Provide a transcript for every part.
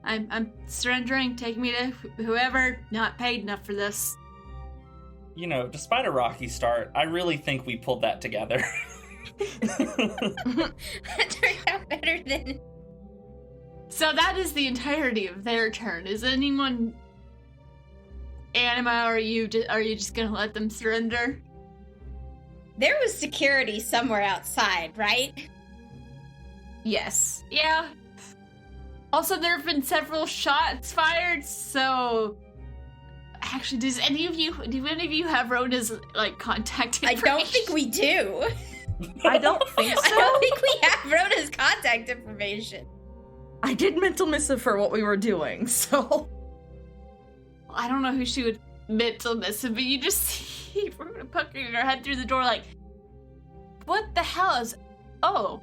I'm surrendering. Take me to whoever not paid enough for this. Despite a rocky start, I really think we pulled that together. That turned out better than... So that is the entirety of their turn. Is anyone... Anima, are you just gonna let them surrender? There was security somewhere outside, right? Yes. Yeah. Also, there have been several shots fired, so... Actually, do any of you have Rhona's, contact information? I don't think we do. I don't think so. I don't think we have Rhona's contact information. I did mental missive for what we were doing, so... I don't know who she would mental missive, but you just see Rhona poking her head through the door what the hell is... Oh,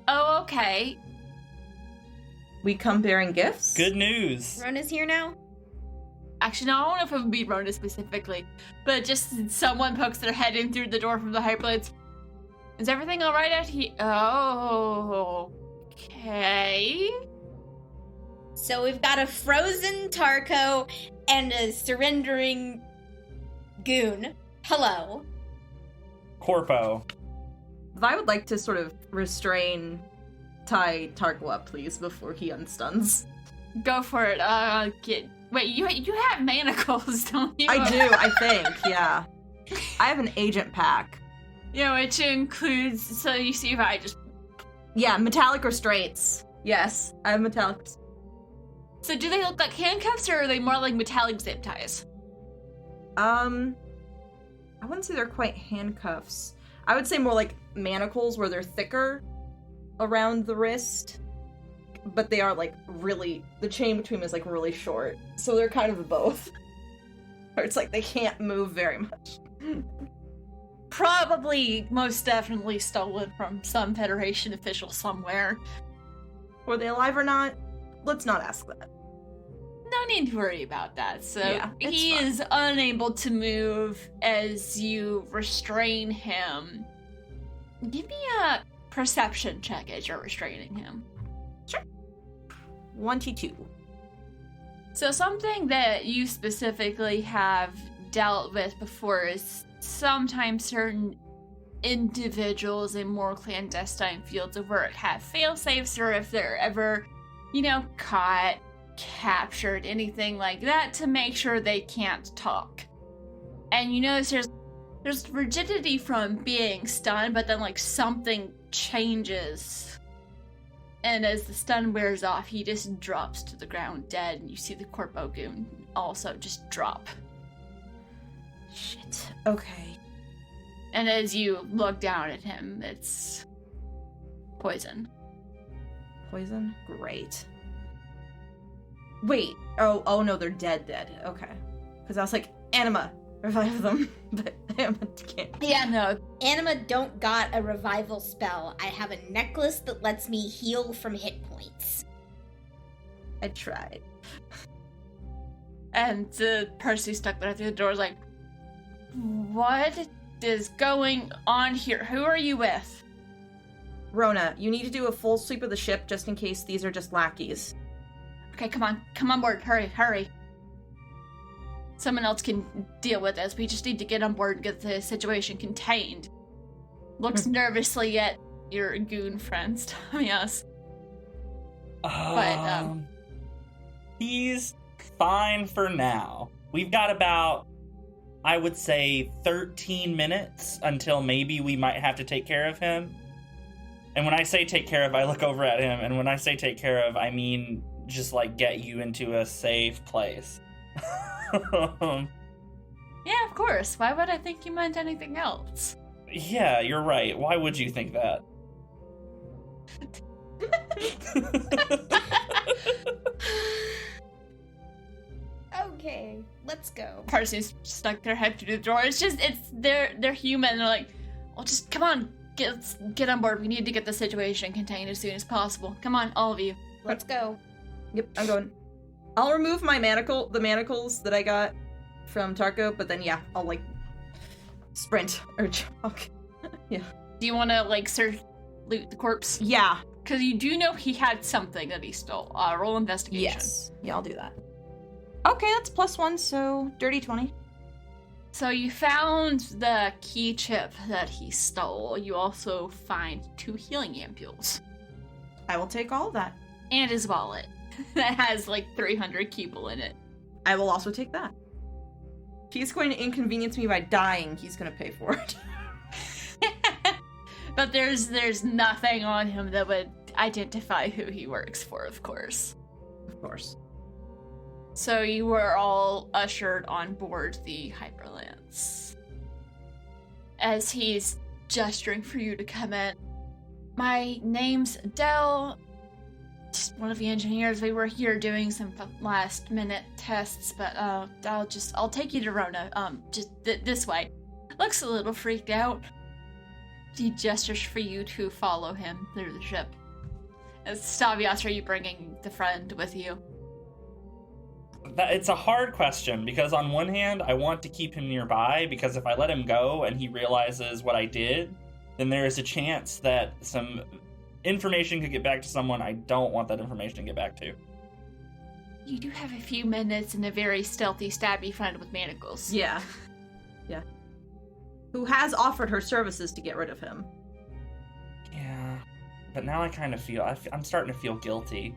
okay. We come bearing gifts? Good news. Rhona's here now? Actually, no, I don't know if it would be Rhona specifically, but just someone pokes their head in through the door from the Hyperlance. Is everything all right out here? Oh, okay. So we've got a frozen Tarko and a surrendering goon. Hello. Corpo. I would like to sort of tie Tarko up, please, before he unstuns. Go for it. Wait, you have manacles, don't you? I do, I think, yeah. I have an agent pack. Yeah, which includes, so you see if I just... Yeah, metallic restraints. Yes, I have metallic restraints. So do they look like handcuffs, or are they more like metallic zip ties? I wouldn't say they're quite handcuffs. I would say more like manacles where they're thicker around the wrist. But they are really, the chain between them is really short. So they're kind of both. Or it's they can't move very much. Probably, most definitely stolen from some Federation official somewhere. Were they alive or not? Let's not ask that. No need to worry about that. So yeah, he fine. is unable to move as you restrain him. Give me a perception check as you're restraining him. 22. So something that you specifically have dealt with before is sometimes certain individuals in more clandestine fields of work have fail-safes, or if they're ever, caught, captured, anything like that, to make sure they can't talk. And you notice there's rigidity from being stunned, but then something changes. And as the stun wears off, he just drops to the ground dead, and you see the Corpo goon also just drop. Shit. Okay. And as you look down at him, it's poison. Poison? Great. Wait. Oh no, they're dead. Okay. Because I was Anima, revive them. But Anima can't. Yeah, no. Anima don't got a revival spell. I have a necklace that lets me heal from hit points. I tried. And the person stuck there through the door is what is going on here? Who are you with? Rhona, you need to do a full sweep of the ship just in case these are just lackeys. Okay, come on board, hurry. Someone else can deal with this. We just need to get on board and get the situation contained. Looks nervously at your goon friends, Tomias. But, he's fine for now. We've got about, I would say, 13 minutes until maybe we might have to take care of him. And when I say take care of, I look over at him, and when I say take care of, I mean just, get you into a safe place. Yeah, of course. Why would I think you meant anything else? Yeah, you're right. Why would you think that? Okay, let's go. Parsley's stuck their head through the door. They're human. They're well, just come on, get on board. We need to get the situation contained as soon as possible. Come on, all of you. Let's go. Yep, I'm going. I'll remove my the manacles that I got from Tarko, but then I'll sprint or jog. Yeah. Do you want to search loot the corpse? Yeah, Because you do know he had something that he stole. Roll investigation. Yes. Yeah, I'll do that. Okay, that's +1, so dirty 20. So you found the key chip that he stole. You also find 2 healing ampules. I will take all of that. And his wallet. That has like 300 kibble in it. I will also take that. If he's going to inconvenience me by dying, he's going to pay for it. But there's nothing on him that would identify who he works for, of course. Of course. So you were all ushered on board the Hyperlance. As he's gesturing for you to come in. My name's Adele. Just one of the engineers. We were here doing some last minute tests, but I'll take you to Rhona. Just this way. Looks a little freaked out. He gestures for you to follow him through the ship. Stavios, are you bringing the friend with you? It's a hard question, because on one hand, I want to keep him nearby, because if I let him go and he realizes what I did, then there is a chance that some information could get back to someone I don't want that information to get back to. You do have a few minutes and a very stealthy, stabby friend with manacles. Yeah. Yeah. Who has offered her services to get rid of him. Yeah, but now I kind of feel, I'm starting to feel guilty.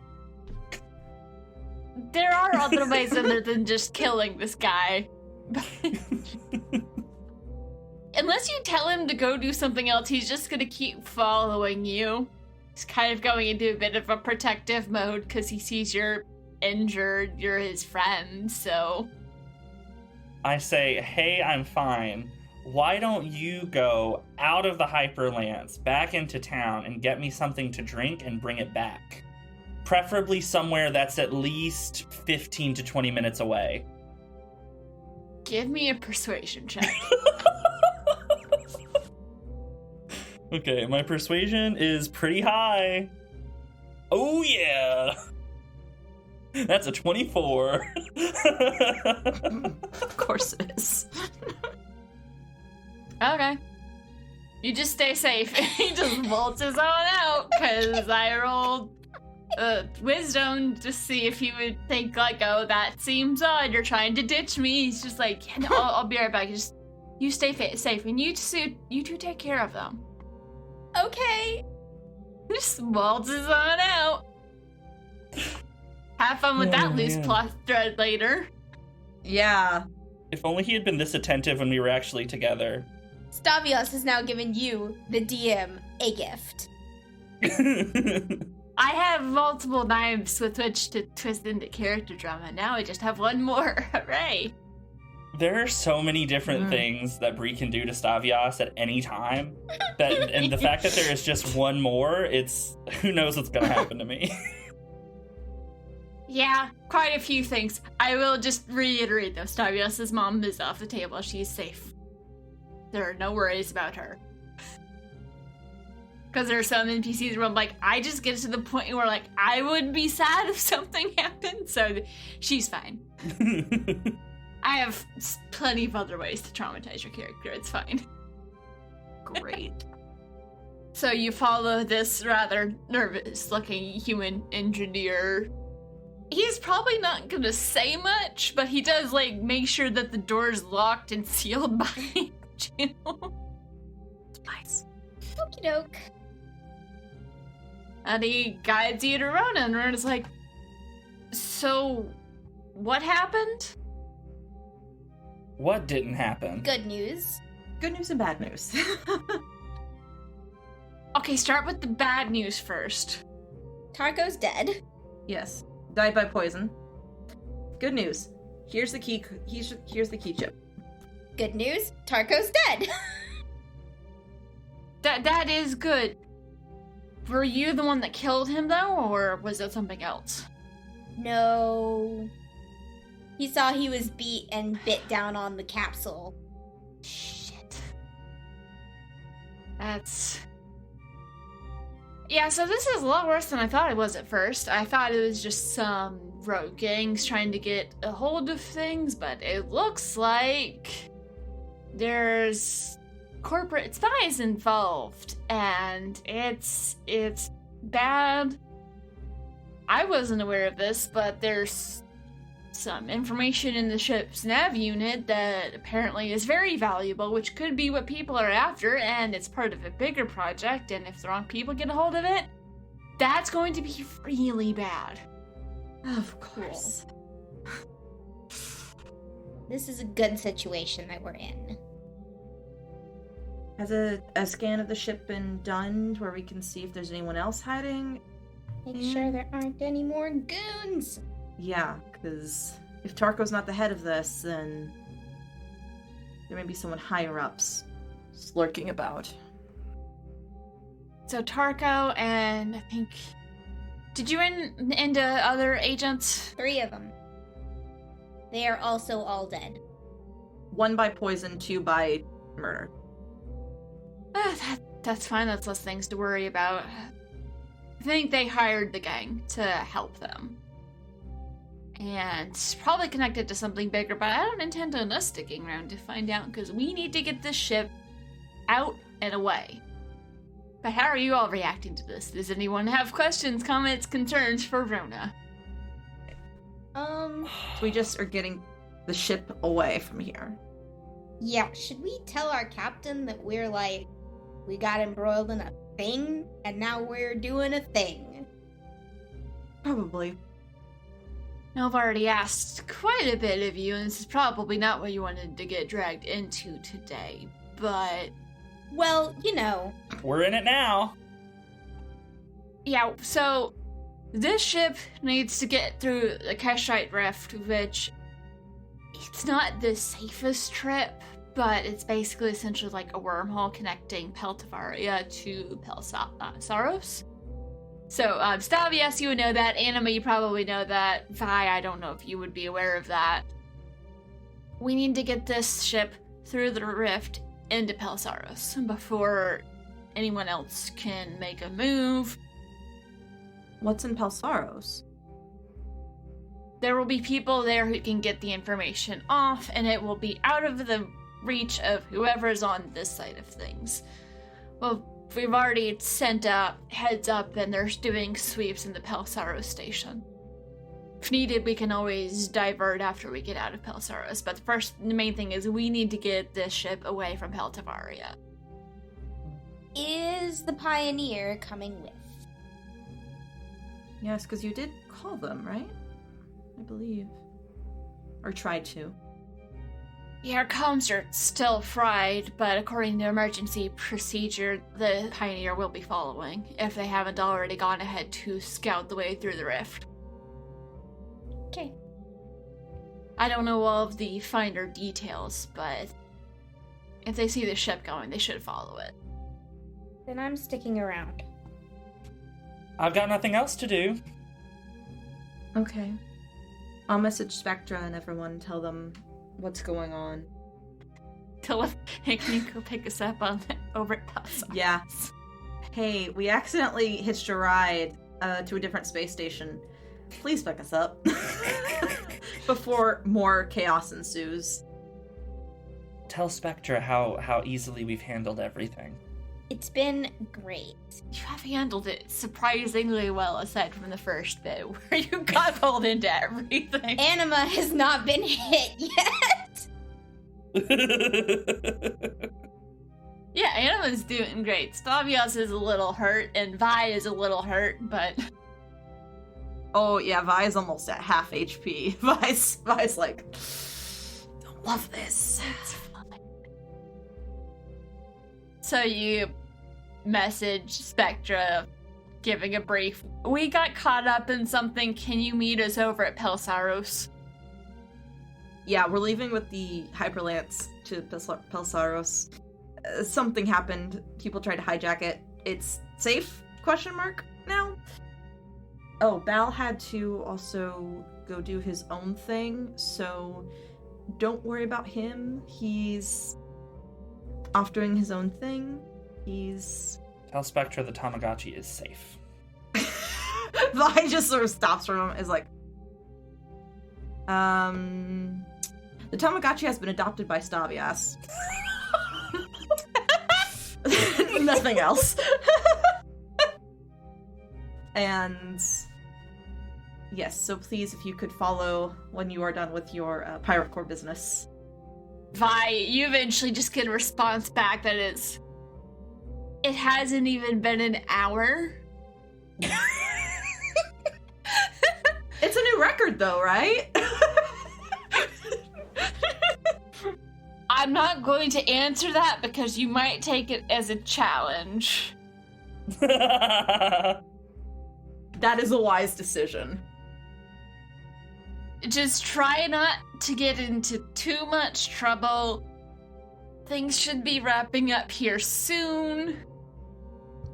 There are other ways other than just killing this guy. Unless you tell him to go do something else, he's just gonna keep following you. He's kind of going into a bit of a protective mode because he sees you're injured, you're his friend, so... I say, hey, I'm fine. Why don't you go out of the Hyperlance, back into town, and get me something to drink and bring it back? Preferably somewhere that's at least 15 to 20 minutes away. Give me a persuasion check. Okay, my persuasion is pretty high. Oh yeah! That's a 24. Of course it is. Okay. You just stay safe. He just waltzes on out, because I rolled wisdom to see if he would think, like, oh, that seems odd, you're trying to ditch me. He's just like, yeah, no, I'll be right back. Just, you stay safe, and you two take care of them. Okay. Just waltzes on out. Have fun with that loose plot thread later. Yeah. If only he had been this attentive when we were actually together. Stavios has now given you, the DM, a gift. I have multiple knives with which to twist into character drama. Now I just have one more. Hooray! There are so many different things that Bree can do to Stavios at any time. And the fact that there is just one more, it's... Who knows what's gonna happen to me. Yeah, quite a few things. I will just reiterate though, Stavios' mom is off the table. She's safe. There are no worries about her. Because there are some NPCs where I'm like, I just get to the point where, like, I would be sad if something happened, so she's fine. I have plenty of other ways to traumatize your character, it's fine. Great. So you follow this rather nervous-looking human engineer. He's probably not gonna say much, but he does, like, make sure that the door's locked and sealed behind you. Nice. Okie doke. And he guides you to Rhona, and Rhona's like, so, what happened? What didn't happen? Good news. Good news and bad news. Okay, start with the bad news first. Targo's dead. Yes. Died by poison. Good news. Here's the key. Here's the key chip. Good news, Targo's dead. That is good. Were you the one that killed him, though, or was it something else? No. He saw he was beat and bit down on the capsule. Shit. That's... Yeah, so this is a lot worse than I thought it was at first. I thought it was just some rogue gangs trying to get a hold of things, but it looks like there's corporate spies involved, and it's bad. I wasn't aware of this, but there's some information in the ship's nav unit that apparently is very valuable, which could be what people are after, and it's part of a bigger project, and if the wrong people get a hold of it, that's going to be really bad. Of course. This is a good situation that we're in. Has a scan of the ship been done where we can see if there's anyone else hiding? Make sure there aren't any more goons. Yeah, because if Tarko's not the head of this, then there may be someone higher ups just lurking about. So Tarko and I think... Did you into other agents? 3 of them. They are also all dead. 1 by poison, 2 by murder. That's fine, that's less things to worry about. I think they hired the gang to help them. And it's probably connected to something bigger, but I don't intend on us sticking around to find out, because we need to get this ship out and away. But how are you all reacting to this? Does anyone have questions, comments, concerns for Rhona? We just are getting the ship away from here. Yeah, should we tell our captain that we're like, we got embroiled in a thing, and now we're doing a thing? Probably. Now, I've already asked quite a bit of you, and this is probably not what you wanted to get dragged into today, but... Well, you know. We're in it now. Yeah, so this ship needs to get through the Keshite Rift, which it's not the safest trip, but it's basically essentially like a wormhole connecting Pel to Pel Saros. So, Stavias, you would know that. Anima, you probably know that. Vi, I don't know if you would be aware of that. We need to get this ship through the rift into Pel Saros before anyone else can make a move. What's in Pel Saros? There will be people there who can get the information off, and it will be out of the reach of whoever's on this side of things. Well, we've already sent out heads up, and they're doing sweeps in the Pel Saros station. If needed, we can always divert after we get out of Pel Saros, but the main thing is we need to get this ship away from Pel Tavaria. Is the Pioneer coming with? Yes, because you did call them, right? I believe. Or tried to. Yeah, our comms are still fried, but according to emergency procedure, the Pioneer will be following, if they haven't already gone ahead to scout the way through the rift. Okay. I don't know all of the finer details, but if they see the ship going, they should follow it. Then I'm sticking around. I've got nothing else to do. Okay. I'll message Spectra and everyone, tell them what's going on. Hey, can you go pick us up over at Pel Saros? Yeah. Hey, we accidentally hitched a ride to a different space station. Please pick us up. Before more chaos ensues. Tell Spectra how easily we've handled everything. It's been great. You have handled it surprisingly well, aside from the first bit, where you got pulled into everything. Anima has not been hit yet. Yeah, Anima's doing great. Stavios is a little hurt, and Vi is a little hurt, but... Oh, yeah, Vi's almost at half HP. Vi's like, don't love this. So you message Spectra, giving a brief. We got caught up in something. Can you meet us over at Pel Saros? Yeah, we're leaving with the Hyperlance to Pel Saros. Something happened. People tried to hijack it. It's safe? Question mark now? Oh, Bal had to also go do his own thing, so don't worry about him. He's off doing his own thing. He's... Tell Spectra the Tamagotchi is safe. Vi just sort of stops from him, is like, the Tamagotchi has been adopted by Stavias. Nothing else. And yes, so please, if you could follow when you are done with your Pirate Core business. Vi, you eventually just get a response back that it hasn't even been an hour. It's a new record though, right? I'm not going to answer that because you might take it as a challenge. That is a wise decision. Just try not to get into too much trouble. Things should be wrapping up here soon.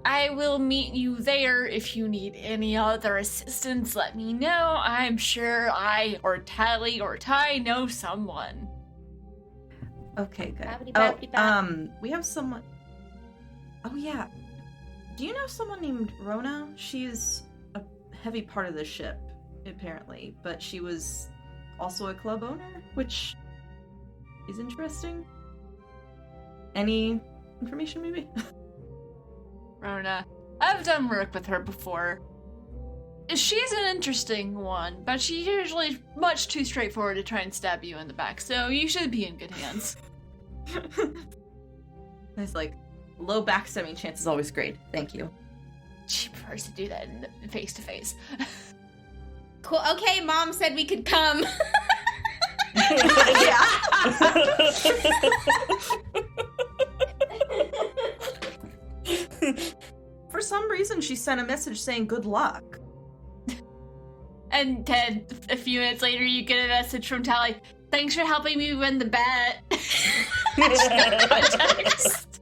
I will meet you there. If you need any other assistance, let me know. I'm sure I or Tally or Ty know someone. Okay, good. Boppity-boppity-bop. We have someone... Oh, yeah. Do you know someone named Rhona? She's a heavy part of the ship, apparently, but she was also a club owner, which is interesting. Any information, maybe? Rhona, I've done work with her before. She's an interesting one, but she's usually much too straightforward to try and stab you in the back, so you should be in good hands. It's like, low backstabbing chance is always great. Thank you. She prefers to do that in face to face. Cool. Okay, Mom said we could come. Yeah. For some reason, she sent a message saying good luck. And then a few minutes later, you get a message from Tally. Thanks for helping me win the bet. Context.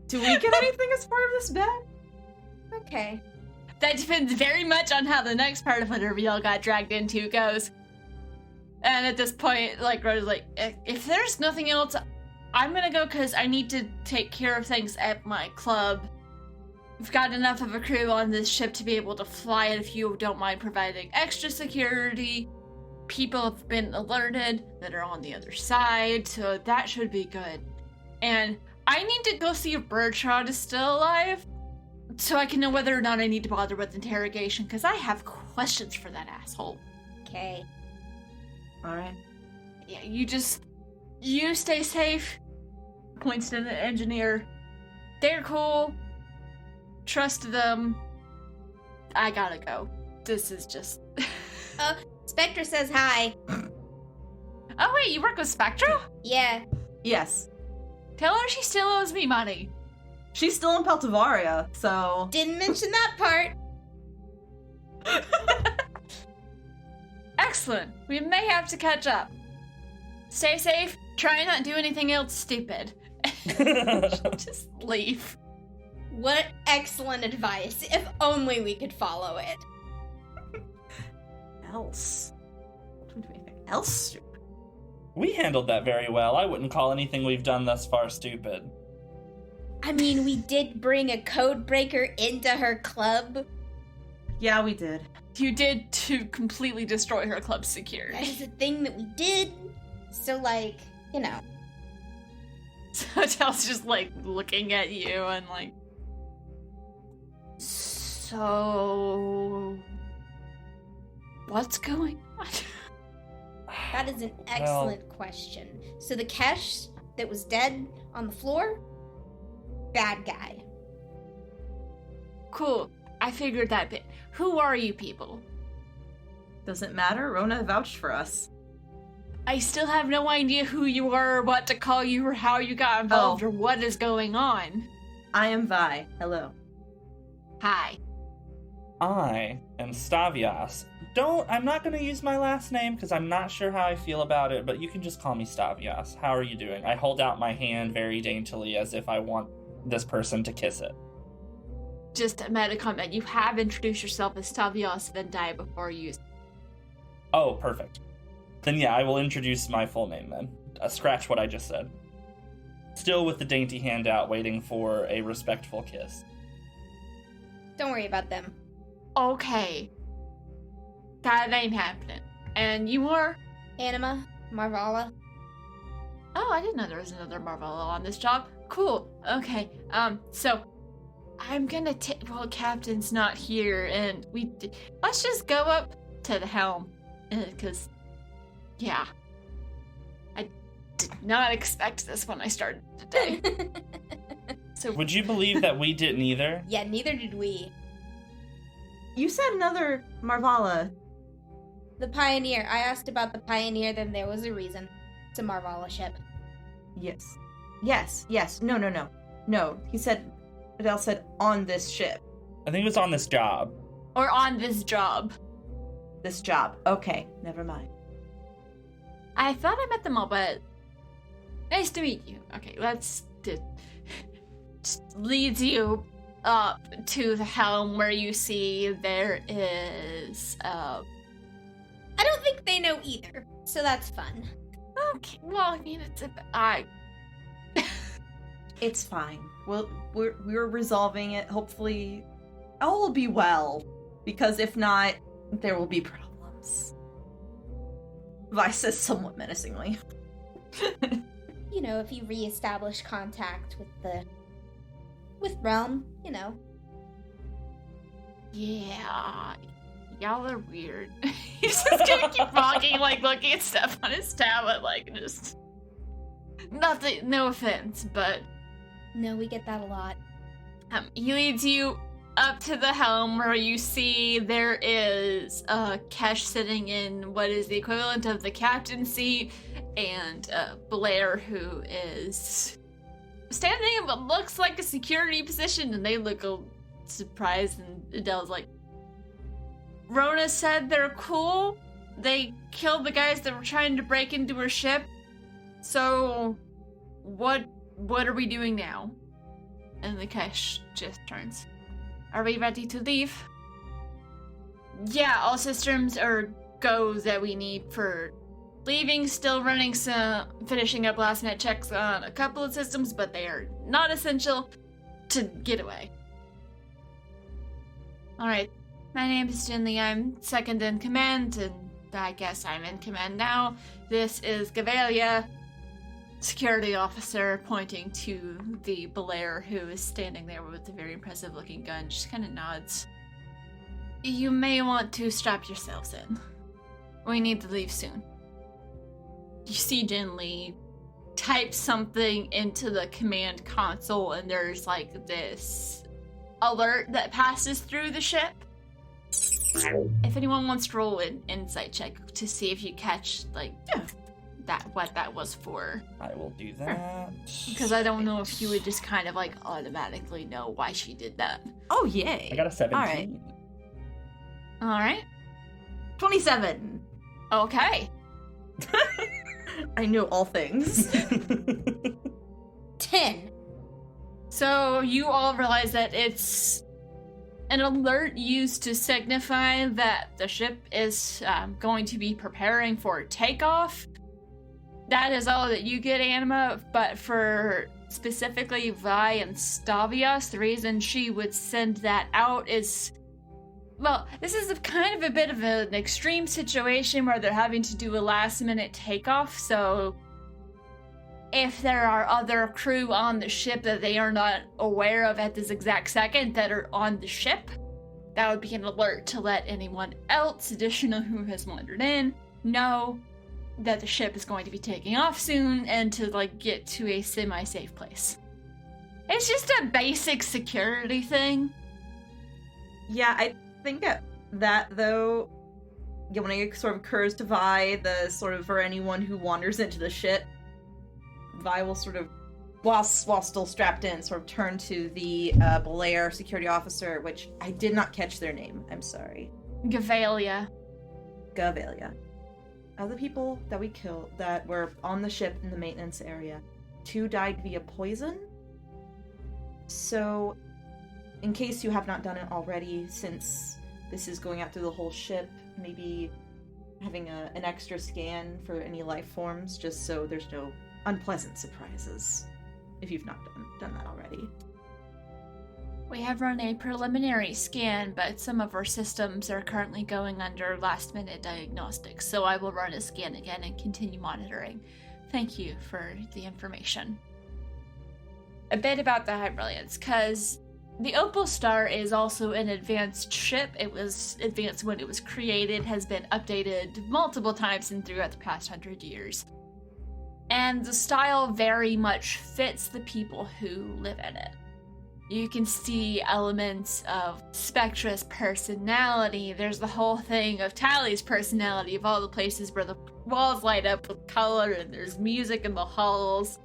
Do we get anything as part of this bet? Okay. That depends very much on how the next part of whatever y'all got dragged into goes. And at this point, like, Rhoda's like, if there's nothing else, I'm gonna go because I need to take care of things at my club. We've got enough of a crew on this ship to be able to fly it if you don't mind providing extra security. People have been alerted that are on the other side, so that should be good. And I need to go see if Bertrand is still alive, so I can know whether or not I need to bother with interrogation, because I have questions for that asshole. Okay. Alright. Yeah, you stay safe. Points to the engineer. They're cool. Trust them. I gotta go. This is just... Spectre says hi. Oh wait, you work with Spectra? Yeah. Yes. Tell her she still owes me money. She's still in Peltavaria, so... Didn't mention that part. Excellent. We may have to catch up. Stay safe. Try not to do anything else stupid. Just leave. What excellent advice. If only we could follow it. Else? Don't do anything else stupid. We handled that very well. I wouldn't call anything we've done thus far stupid. I mean, we did bring a code breaker into her club. Yeah, we did. You did to completely destroy her club's That security. is a thing that we did. So, like, you know. So Tell's just like looking at you and like... So... What's going on? That is an excellent question. So the Kesh that was dead on the floor, bad guy. Cool. I figured that bit. Who are you people? Doesn't matter. Rhona vouched for us. I still have no idea who you are, or what to call you, or how you got involved, or what is going on. I am Vi. Hello. Hi. I am Stavias. I'm not going to use my last name because I'm not sure how I feel about it, but you can just call me Stavias. How are you doing? I hold out my hand very daintily as if I want this person to kiss it. Just a meta comment. You have introduced yourself as Tavios Vendai before you. Oh, perfect. Then yeah, I will introduce my full name then. Scratch what I just said. Still with the dainty hand out, waiting for a respectful kiss. Don't worry about them. Okay. That ain't happening. And you are? Anima, Marvala. Oh, I didn't know there was another Marvella on this job. Cool. Okay. So, I'm gonna take. Well, Captain's not here, and let's just go up to the helm, because, yeah, I did not expect this when I started today. So, Would you believe that we didn't either? Yeah, neither did we. You said another Marvala. The Pioneer. I asked about the Pioneer, then there was a reason. It's a Marvala ship. Yes. No. He said, Adele said, on this ship. I think it was on this job. or on this job. This job. Okay, never mind. I thought I met them all, but nice to meet you. Okay, let's leads you up to the helm where you see there is I don't think they know either, so that's fun. okay. Well, I mean, It's fine. We're resolving it. Hopefully, all will be well. Because if not, there will be problems. Vi says somewhat menacingly. You know, if you reestablish contact with Realm, you know. Yeah, y'all are weird. He's just gonna keep walking, like looking at stuff on his tablet, like just nothing. No offense, but No, we get that a lot. he leads you up to the helm where you see there is Kesh sitting in what is the equivalent of the captain's seat, and Blair, who is standing in what looks like a security position, and they look surprised, and Adele's like, Rhona said they're cool. They killed the guys that were trying to break into her ship. So, what are we doing now? And the Kesh just turns. Are we ready to leave? Yeah, all systems are go that we need for leaving. Still running finishing up last minute checks on a couple of systems, but they are not essential to get away. Alright, my name is Jinli. I'm second in command, and I guess I'm in command now. This is Gavelia, security officer, pointing to the Blair, who is standing there with a very impressive looking gun. Just kind of nods. You may want to strap yourselves in. We need to leave soon. You see Jinli type something into the command console, and there's like this alert that passes through the ship. If anyone wants to roll an insight check to see if you catch what that was for. I will do that. Because I don't know if you would just kind of like automatically know why she did that. Oh, yay. I got a 17. Alright. 27. Okay. I know all things. 10. So you all realize that it's an alert used to signify that the ship is going to be preparing for takeoff. That is all that you get, Anima, but for specifically Vi and Stavios, the reason she would send that out is, well, this is kind of a bit of an extreme situation where they're having to do a last-minute takeoff, so if there are other crew on the ship that they are not aware of at this exact second that are on the ship, that would be an alert to let anyone else additional who has wandered in know that the ship is going to be taking off soon and to get to a semi-safe place. It's just a basic security thing. Yeah, I think that though, when it sort of occurs to Vi, the sort of for anyone who wanders into the ship, Vi will sort of, while still strapped in, sort of turn to the Blair security officer, which I did not catch their name. I'm sorry. Gavelia. Of the people that we killed that were on the ship in the maintenance area, 2 died via poison. So, in case you have not done it already, since this is going out through the whole ship, maybe having an extra scan for any life forms, just so there's no unpleasant surprises, if you've not done that already. We have run a preliminary scan, but some of our systems are currently going under last-minute diagnostics, so I will run a scan again and continue monitoring. Thank you for the information. A bit about the Hyperlance, because The Opal Star is also an advanced ship. It was advanced when it was created, has been updated multiple times and throughout the past 100 years. And the style very much fits the people who live in it. You can see elements of Spectra's personality. There's the whole thing of Tally's personality, of all the places where the walls light up with color and there's music in the halls.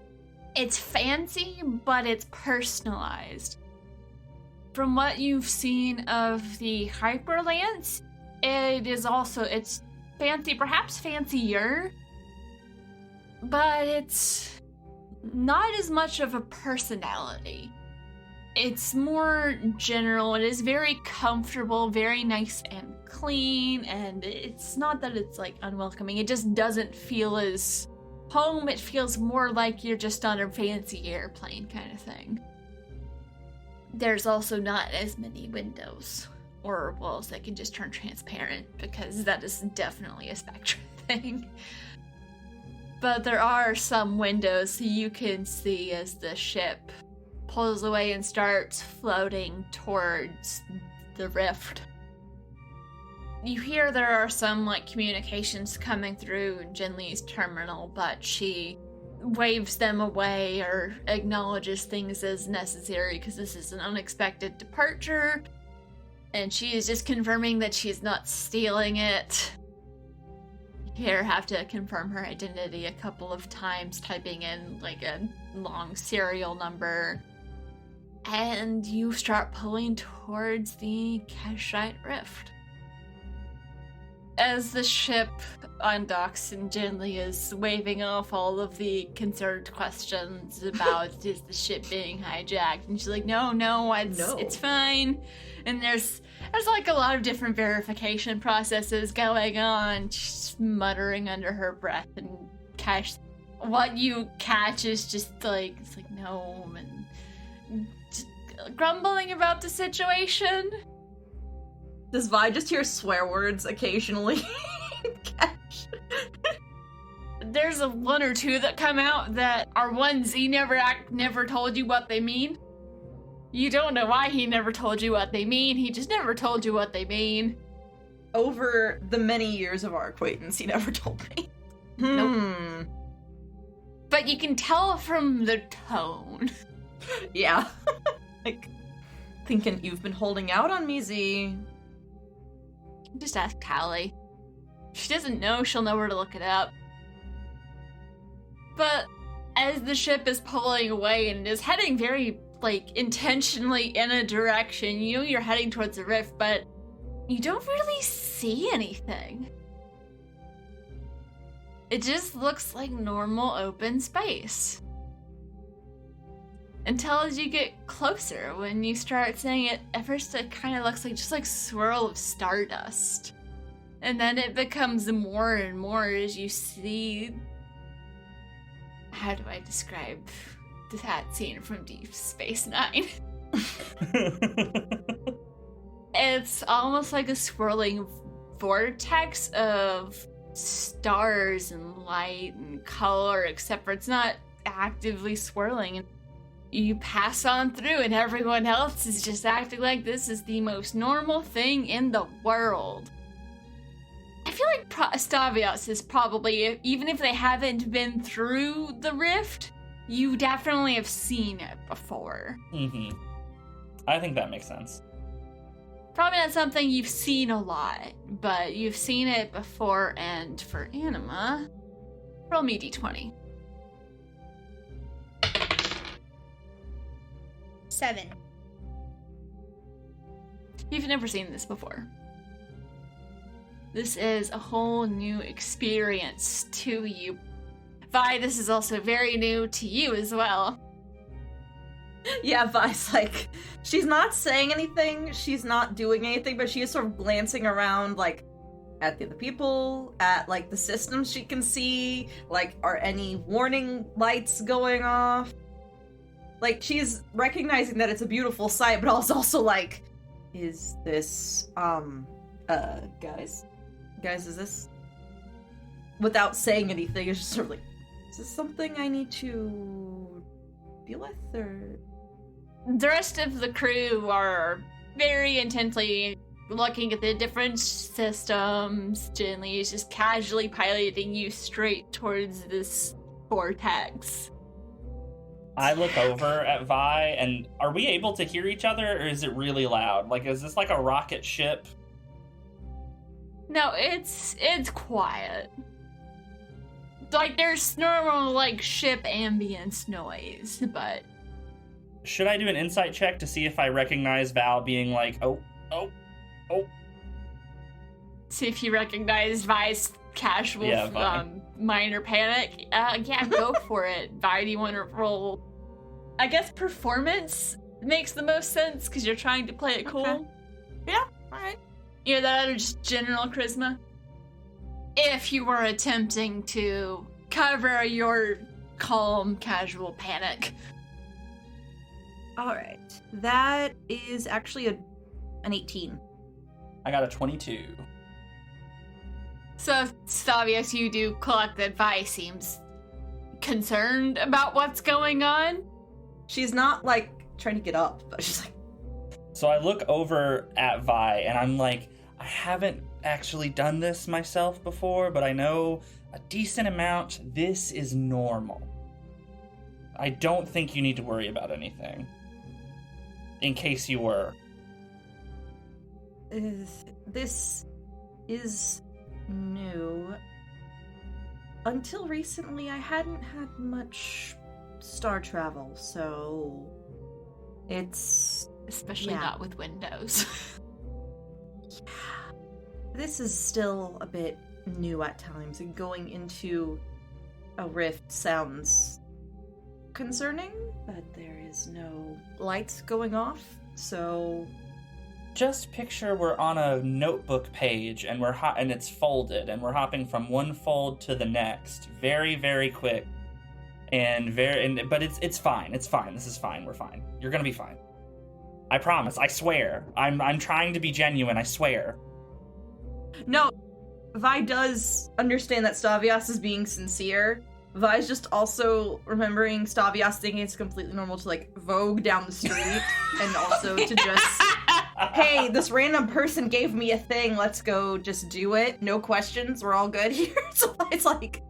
It's fancy, but it's personalized. From what you've seen of the Hyperlance, it's fancy, perhaps fancier, but it's not as much of a personality. It's more general. It is very comfortable, very nice and clean, and it's not that it's like unwelcoming. It just doesn't feel as home. It feels more like you're just on a fancy airplane kind of thing. There's also not as many windows or walls that can just turn transparent, because that is definitely a Spectra thing. But there are some windows so you can see as the ship pulls away and starts floating towards the rift. You hear there are some communications coming through Jinli's terminal, but she waves them away or acknowledges things as necessary because this is an unexpected departure, and she is just confirming that she's not stealing it. You hear her have to confirm her identity a couple of times, typing in a long serial number, and you start pulling towards the Keshite Rift. As the ship undocks and Jinli is waving off all of the concerned questions about is the ship being hijacked, and she's like, no, it's fine. And there's a lot of different verification processes going on. She's muttering under her breath, and what you catch is just it's no, and just grumbling about the situation. Does Vi just hear swear words occasionally? There's a one or two that come out that are ones he never told you what they mean. You don't know why he never told you what they mean. He just never told you what they mean. Over the many years of our acquaintance, he never told me. Nope. But you can tell from the tone. Yeah. Thinking you've been holding out on me, Z. Just ask Callie. If she doesn't know, she'll know where to look it up. But as the ship is pulling away and is heading very, intentionally in a direction, you're heading towards the rift, but you don't really see anything. It just looks like normal open space. Until as you get closer, when you start seeing it, at first it kind of looks like swirl of stardust. And then it becomes more and more as you see... How do I describe that scene from Deep Space Nine? It's almost like a swirling vortex of stars and light and color, except for it's not actively swirling. You pass on through and everyone else is just acting like this is the most normal thing in the world. I feel like Stavios is probably, even if they haven't been through the rift, you definitely have seen it before. Mm-hmm. I think that makes sense. Probably not something you've seen a lot, but you've seen it before, and for Anima, roll me d20. 7. You've never seen this before. This is a whole new experience to you. Vi, this is also very new to you as well. Yeah, Vi's she's not saying anything, she's not doing anything, but she is sort of glancing around, at the other people, at, the systems she can see, are any warning lights going off? She's recognizing that it's a beautiful sight, but also is this, guys? Guys, is this... Without saying anything, it's just sort of is this something I need to deal with, or... The rest of the crew are very intently looking at the different systems. Jinli is just casually piloting you straight towards this vortex. I look over at Vi, and are we able to hear each other, or is it really loud? Like, is this like a rocket ship? No, it's quiet. Like, there's normal, like, ship ambience noise, but... Should I do an insight check to see if I recognize Val being like, oh. See if you recognize Vi's casual, Vi. minor panic. Yeah, go for it. Vi, do you want to roll? I guess performance makes the most sense, because you're trying to play it cool. Okay. Yeah, alright. Either that or just general charisma. If you were attempting to cover your calm, casual panic. Alright. That is actually an 18. I got a 22. So it's obvious you do collect that Vi seems concerned about what's going on. She's not, like, trying to get up, but she's like... So I look over at Vi, and I'm like, I haven't actually done this myself before, but I know a decent amount. This is normal. I don't think you need to worry about anything. In case you were. This is new. Until recently, I hadn't had much star travel, so... It's... Especially not with windows. This is still a bit new at times, and going into a rift sounds concerning, but there is no lights going off, so... Just picture we're on a notebook page, and and it's folded, and we're hopping from one fold to the next, very, very quick, but it's fine. It's fine. This is fine. We're fine. You're gonna be fine. I promise. I swear. I'm trying to be genuine. I swear. No, Vi does understand that Stavias is being sincere. Vi's just also remembering Stavias thinking it's completely normal to, like, vogue down the street, and also to just, hey, this random person gave me a thing, let's go just do it. No questions, we're all good here. So it's like,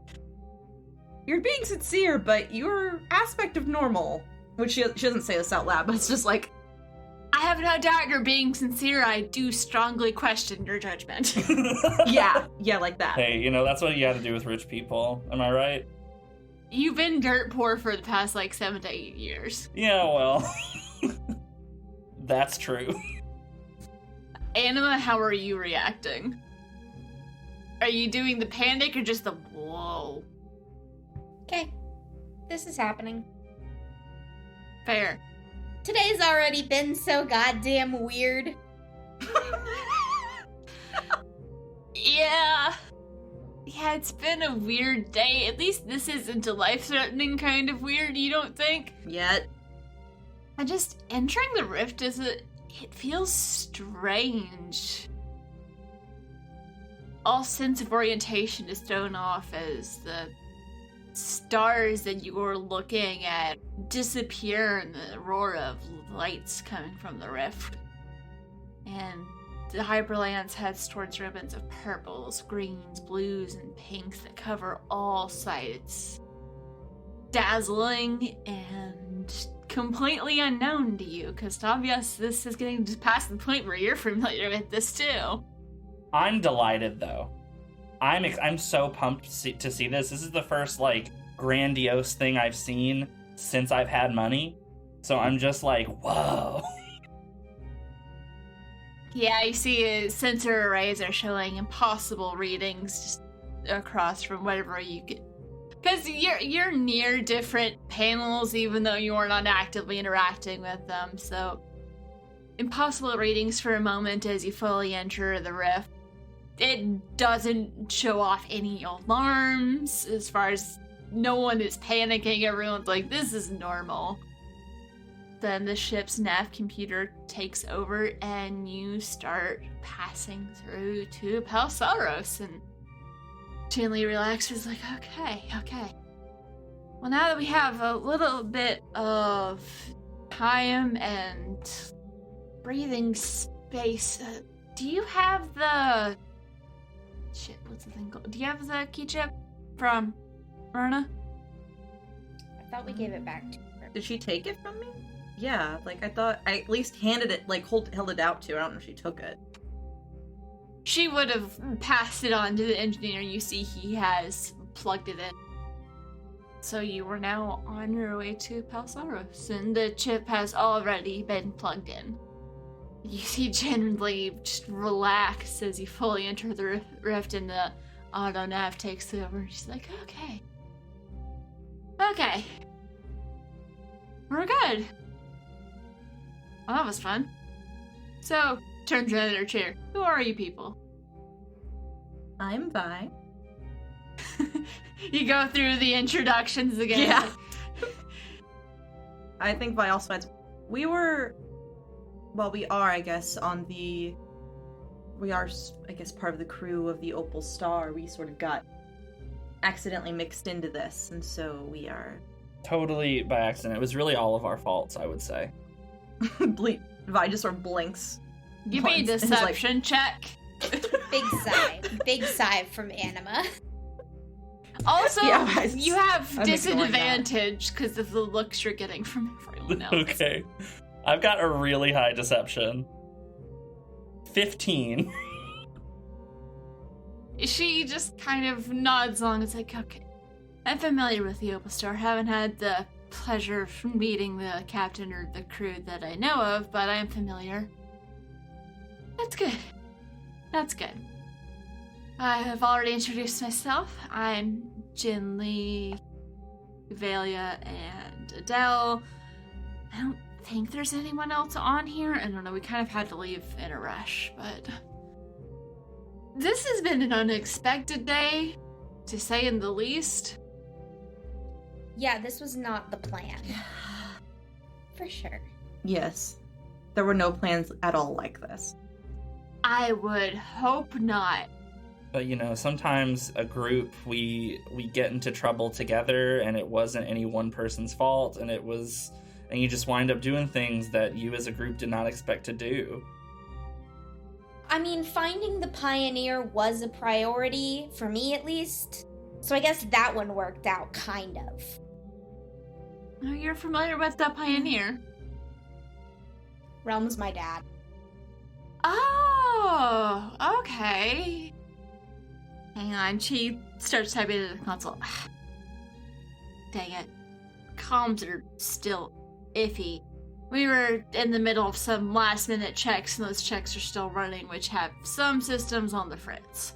you're being sincere, but your aspect of normal, which she doesn't say this out loud, but it's just like, I have no doubt you're being sincere. I do strongly question your judgment. yeah, like that. Hey, that's what you gotta do with rich people. Am I right? You've been dirt poor for the past, 7 to 8 years. Yeah, well, that's true. Anima, how are you reacting? Are you doing the panic or just the whoa? Okay, this is happening. Fair. Today's already been so goddamn weird. Yeah, it's been a weird day. At least this isn't a life-threatening kind of weird, you don't think? Yet. And just entering the rift it feels strange. All sense of orientation is thrown off as the stars that you were looking at disappear in the roar of lights coming from the rift. And the Hyperlance heads towards ribbons of purples, greens, blues, and pinks that cover all sides. Dazzling and completely unknown to you, because obviously this is getting past the point where you're familiar with this too. I'm delighted, though. I'm so pumped to see this. This is the first, grandiose thing I've seen since I've had money. So I'm just like, whoa. Yeah, you see sensor arrays are showing impossible readings just across from whatever you get. Because you're near different panels, even though you are not actively interacting with them. So impossible readings for a moment as you fully enter the rift. It doesn't show off any alarms as far as no one is panicking. Everyone's like, this is normal. Then the ship's nav computer takes over and you start passing through to Pel Saros, and gently relaxes like, okay. Well, now that we have a little bit of time and breathing space. Do you have the... Shit, what's the thing called? Do you have the key chip from Rhona? I thought we gave it back to her. Did she take it from me? Yeah, like I thought I at least handed it, like held it out to her. I don't know if she took it. She would have passed it on to the engineer. You see he has plugged it in. So you are now on your way to Pel Saros, and the chip has already been plugged in. You see genuinely just relax as you fully enter the rift, and the auto nav takes over. She's like, okay. We're good. Well, that was fun. So, turns around in her chair. Who are you people? I'm Vi. You go through the introductions again. Yeah. I think Vi also adds, we are, I guess, part of the crew of the Opal Star. Vi sort of got accidentally mixed into this, and so we are... Totally by accident. It was really all of our faults, I would say. Vi just sort of blinks. Give me a deception check. Big sigh from Anima. Also, Yeah, you have I'm disadvantage because of the looks you're getting from everyone else. Okay. I've got a really high deception. 15. She just kind of nods along. It's like, okay, I'm familiar with the Opal Star. Haven't had the pleasure of meeting the captain or the crew that I know of, but I am familiar. That's good. I have already introduced myself. I'm Jinli, Velia, and Adele. I don't think there's anyone else on here. I don't know, we kind of had to leave in a rush, but... This has been an unexpected day, to say in the least. Yeah, this was not the plan. For sure. Yes. There were no plans at all like this. I would hope not. But sometimes a group, we get into trouble together, and it wasn't any one person's fault, and you just wind up doing things that you as a group did not expect to do. I mean, finding the pioneer was a priority, for me at least. So I guess that one worked out, kind of. Oh, you're familiar with the pioneer? Realm's my dad. Oh, okay. Hang on, she starts typing into the console. Dang it. Comms are still iffy. We were in the middle of some last-minute checks, and those checks are still running, which have some systems on the fritz.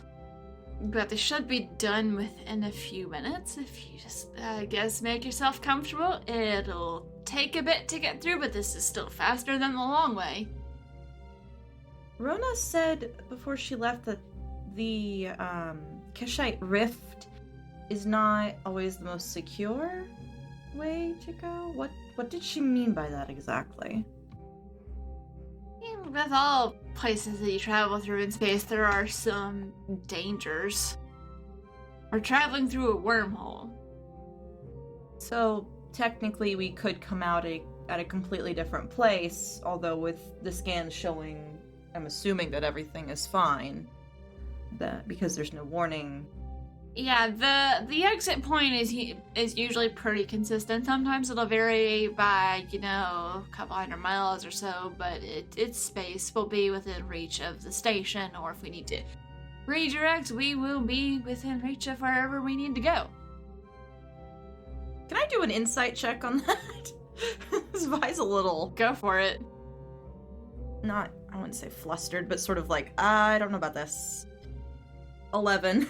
But they should be done within a few minutes. If you just, I guess, make yourself comfortable. It'll take a bit to get through, but this is still faster than the long way. Rhona said before she left that the Keshite Rift is not always the most secure way to go. What did she mean by that exactly? Yeah, with all places that you travel through in space, there are some dangers. We're traveling through a wormhole. So technically we could come out at a completely different place, although with the scans showing, I'm assuming that everything is fine. That because there's no warning. Yeah, the exit point is usually pretty consistent. Sometimes it'll vary by, a couple hundred miles or so, but its space will be within reach of the station, or if we need to redirect, we will be within reach of wherever we need to go. Can I do an insight check on that? This Vi's a little... Go for it. Not, I wouldn't say flustered, but sort of like, I don't know about this. 11.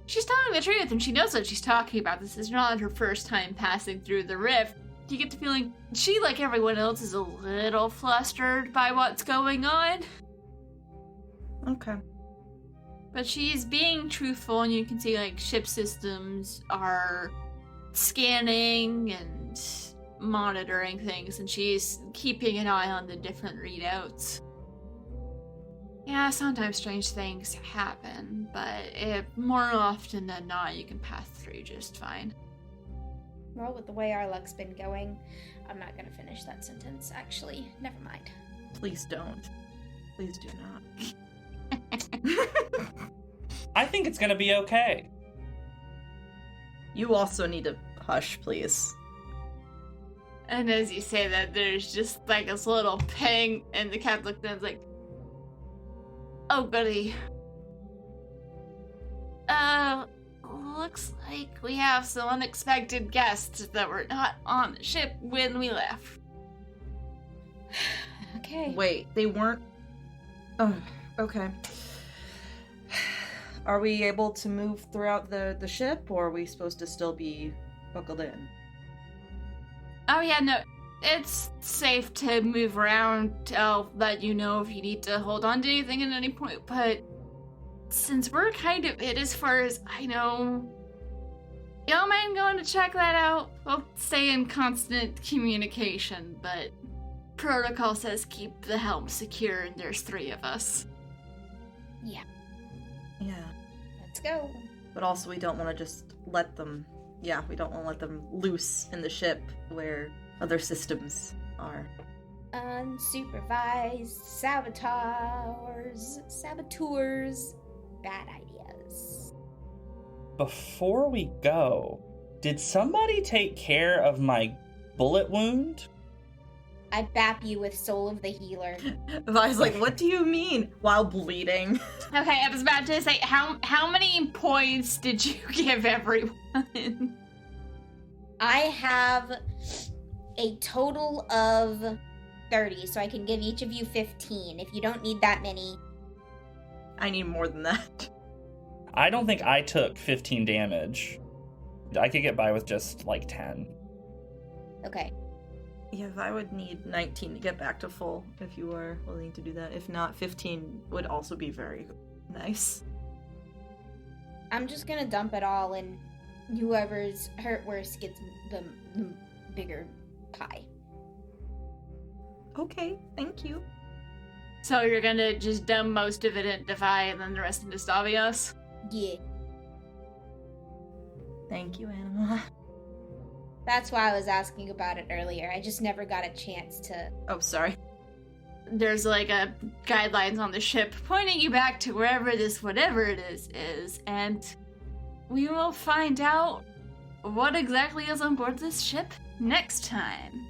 She's telling the truth, and she knows what she's talking about. This is not her first time passing through the rift. You get the feeling she, like everyone else, is a little flustered by what's going on. Okay. But she's being truthful, and you can see, ship systems are scanning and monitoring things, and she's keeping an eye on the different readouts. Yeah, sometimes strange things happen, but more often than not, you can pass through just fine. Well, with the way our luck's been going, I'm not gonna finish that sentence, actually. Never mind. Please don't. Please do not. I think it's gonna be okay. You also need to hush, please. And as you say that, there's just like this little ping, and the cat looks down and is like, oh, goody. Looks like we have some unexpected guests that were not on the ship when we left. Okay. Wait, they weren't... Oh, okay. Are we able to move throughout the ship, or are we supposed to still be buckled in? Oh yeah, no, it's safe to move around. I'll let you know if you need to hold on to anything at any point, but since we're kind of it as far as I know, you don't mind going to check that out? We'll stay in constant communication, but protocol says keep the helm secure and there's 3 of us. Yeah. Yeah. Let's go. But also we don't want to just let them... Yeah, we don't want to let them loose in the ship where other systems are. Unsupervised saboteurs, bad ideas. Before we go, did somebody take care of my bullet wound? I'd bap you with Soul of the Healer. Vi's like, what do you mean? While bleeding. Okay, I was about to say, how many points did you give everyone? I have a total of 30, so I can give each of you 15. If you don't need that many. I need more than that. I don't think I took 15 damage. I could get by with just like 10. Okay. Yeah, I would need 19 to get back to full if you are willing to do that. If not, 15 would also be very nice. I'm just gonna dump it all, and whoever's hurt worse gets the bigger pie. Okay, thank you. So you're gonna just dump most of it into Vi and then the rest into Stavios? Yeah. Thank you, Anima. That's why I was asking about it earlier. I just never got a chance to... Oh, sorry. There's like a guidelines on the ship pointing you back to wherever this whatever it is, and we will find out what exactly is on board this ship next time.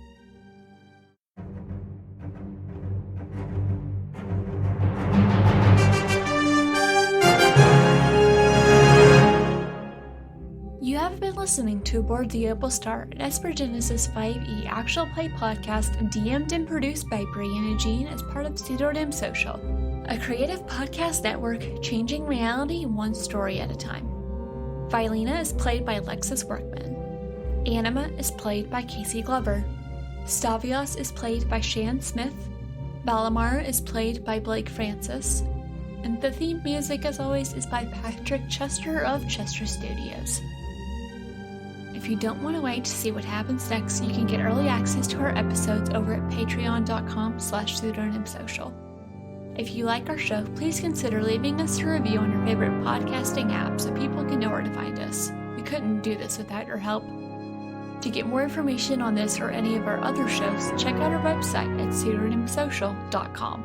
You have been listening to Aboard the Opal Star, an Esper Genesis 5e actual play podcast DM'd and produced by Brie and Eugene as part of Pseudonym Social, a creative podcast network changing reality one story at a time. Vilena is played by Alexis Workman. Anima is played by Casey Glover. Stavios is played by Shan Smith. Balamar is played by Blake Francis. And the theme music, as always, is by Patrick Chester of Chester Studios. If you don't want to wait to see what happens next, you can get early access to our episodes over at patreon.com/pseudonymsocial. If you like our show, please consider leaving us a review on your favorite podcasting app so people can know where to find us. We couldn't do this without your help. To get more information on this or any of our other shows, check out our website at pseudonymsocial.com.